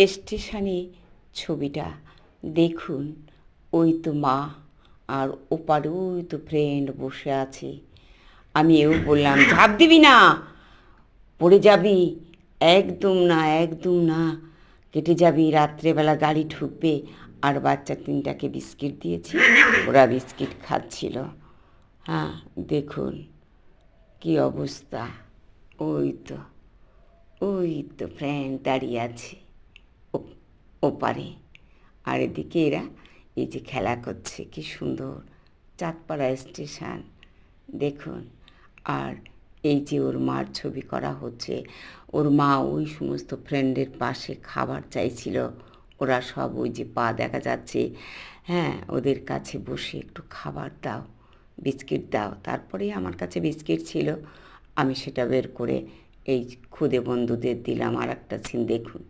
স্টেশনে ছবিটা দেখুন। ওই তো মা, আর ওপারে ওই তো ফ্রেন্ড বসে আছে। আমি এও বললাম, ঝাঁপ দিবি না, পড়ে যাবি, একদম না, একদম না, কেটে যাবি, রাত্রেবেলা গাড়ি ঢুকবে। আর বাচ্চা তিনটাকে বিস্কিট দিয়েছি, ওরা বিস্কিট খাচ্ছিল। হ্যাঁ, দেখুন কি অবস্থা। ওই তো, ওই তো ফ্রেন্ড দাঁড়িয়ে আছে ওপারে, আর এদিকে এরা এই যে খেলা করছে। কি সুন্দর চাঁদপাড়া স্টেশন দেখুন। আর এই যে ওর মার ছবি করা হচ্ছে। ওর মা ওই সমস্ত ফ্রেন্ডের পাশে খাবার চাইছিল। ওরা সব ওই যে পা দেখা যাচ্ছে, হ্যাঁ, ওদের কাছে বসে একটু খাবার দাও, বিস্কিট দাও। তারপরেই আমার কাছে বিস্কিট ছিল, আমি সেটা বের করে এই খুদে বন্ধুদের দিলাম। আর একটা সিন দেখুন।